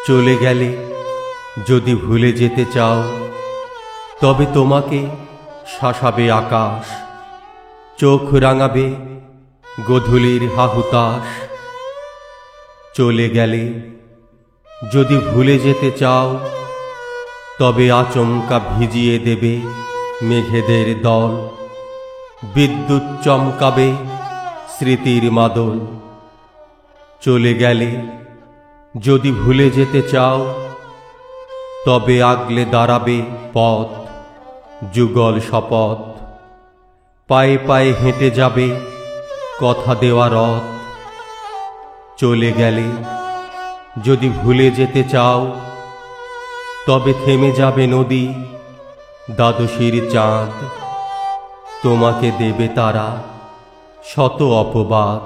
চলে গেলে যদি ভুলে যেতে চাও, তবে তোমাকে শাসাবে আকাশ, চোখ রাঙাবে গোধূলির হাহুতাশ। চলে গেলে যদি ভুলে যেতে চাও, তবে আচমকা ভিজিয়ে দেবে মেঘেদের দল, বিদ্যুৎ চমকাবে স্মৃতির মাদল। চলে গেলে যদি ভুলে যেতে চাও, তবে আগলে দাঁড়াবে পথ, যুগল শপথ, পায়ে পায়ে হেঁটে যাবে কথা দেওয়া রথ। চলে গেলে যদি ভুলে যেতে চাও, তবে থেমে যাবে নদী, দ্বাদশীর চাঁদ, তোমাকে দেবে তারা শত অপবাদ।